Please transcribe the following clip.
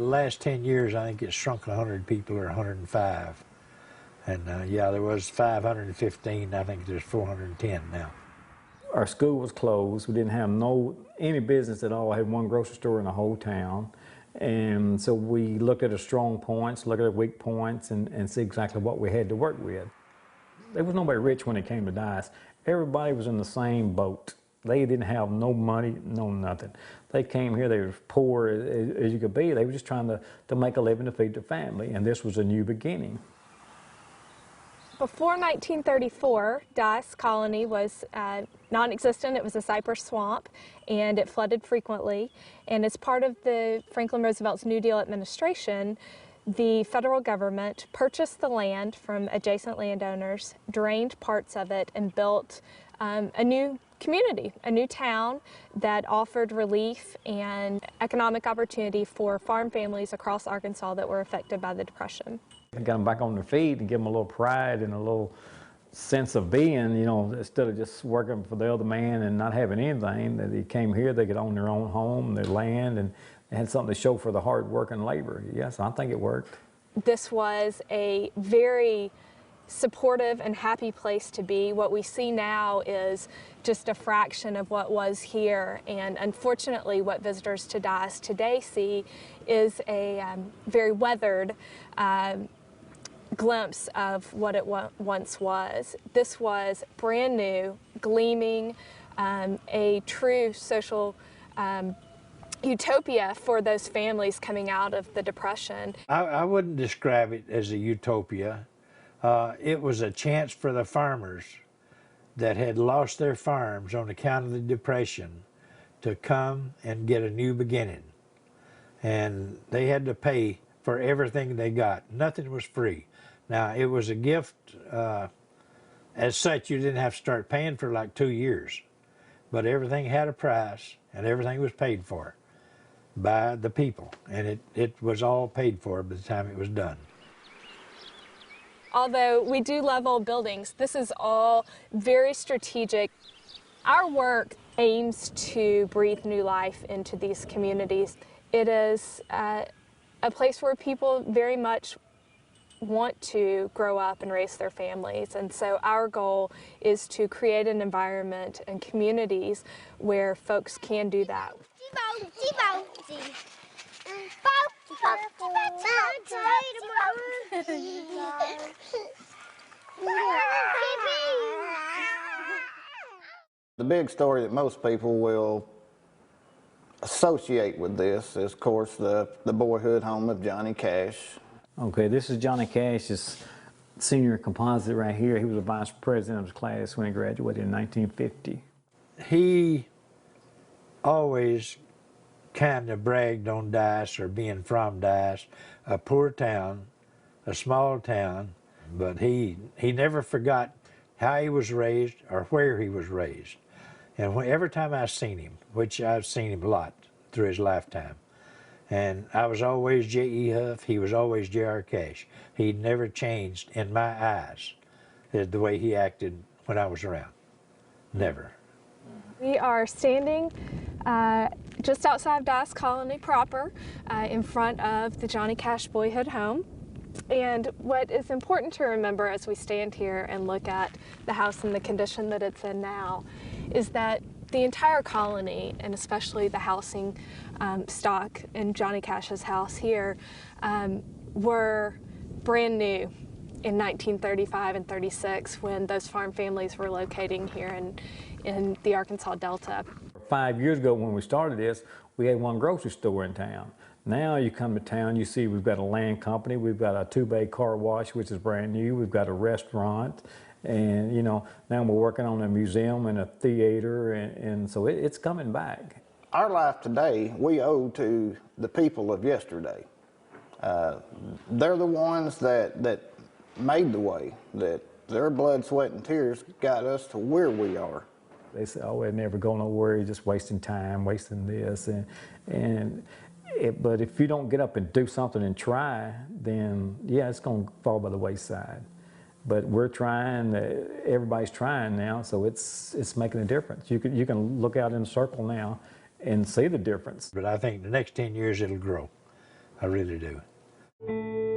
The last 10 years, I think it's shrunk 100 people or 105. And yeah, there was 515. I think there's 410 now. Our school was closed. We didn't have any business at all. I had one grocery store in the whole town. And so we looked at our strong points, looked at our weak points, and see exactly what we had to work with. There was nobody rich when it came to Dyess. Everybody was in the same boat. They didn't have no money, no nothing. They came here, they were poor as you could be. They were just trying to make a living to feed their family, and this was a new beginning. Before 1934, Dyess Colony was non-existent. It was a cypress swamp, and it flooded frequently. And as part of the Franklin Roosevelt's New Deal administration, the federal government purchased the land from adjacent landowners, drained parts of it, and built a new community, a new town that offered relief and economic opportunity for farm families across Arkansas that were affected by the Depression. Got them back on their feet and give them a little pride and a little sense of being, you know, instead of just working for the other man and not having anything. That they came here, they could own their own home, their land, and they had something to show for the hard work and labor. Yes, I think it worked. This was a very supportive and happy place to be. What we see now is just a fraction of what was here, and unfortunately what visitors to Dyess today see is a very weathered glimpse of what it once was. This was brand new, gleaming, a true social utopia for those families coming out of the Depression. I wouldn't describe it as a utopia. It was a chance for the farmers that had lost their farms on account of the Depression to come and get a new beginning. And they had to pay for everything they got. Nothing was free. Now, it was a gift. As such, you didn't have to start paying for like 2 years. But everything had a price, and everything was paid for by the people. And it was all paid for by the time it was done. Although we do love old buildings, this is all very strategic. Our work aims to breathe new life into these communities. It is a place where people very much want to grow up and raise their families, and so our goal is to create an environment and communities where folks can do that. The big story that most people will associate with this is, of course, the boyhood home of Johnny Cash. Okay, this is Johnny Cash's senior composite right here. He was a vice president of his class when he graduated in 1950. He always kind of bragged on Dyess or being from Dyess, a poor town, a small town, but he never forgot how he was raised or where he was raised. And every time I've seen him, which I've seen him a lot through his lifetime, and I was always J.E. Huff, he was always J.R. Cash. He never changed in my eyes the way he acted when I was around. Never. We are standing just outside Dyess Colony proper, in front of the Johnny Cash boyhood home. And what is important to remember as we stand here and look at the house and the condition that it's in now is that the entire colony, and especially the housing stock in Johnny Cash's house here, were brand new in 1935 and 36 when those farm families were locating here in the Arkansas Delta. 5 years ago when we started this, we had one grocery store in town. Now you come to town, you see we've got a land company, we've got a 2-bay car wash, which is brand new, we've got a restaurant, and you know, now we're working on a museum and a theater, and so it's coming back. Our life today, we owe to the people of yesterday. They're the ones that made the way, that their blood, sweat, and tears got us to where we are. They say, oh, we'll never go nowhere, you're just wasting time, wasting this, but if you don't get up and do something and try, then yeah, it's going to fall by the wayside. But we're trying, everybody's trying now, so it's making a difference. You can look out in a circle now and see the difference. But I think the next 10 years it'll grow. I really do.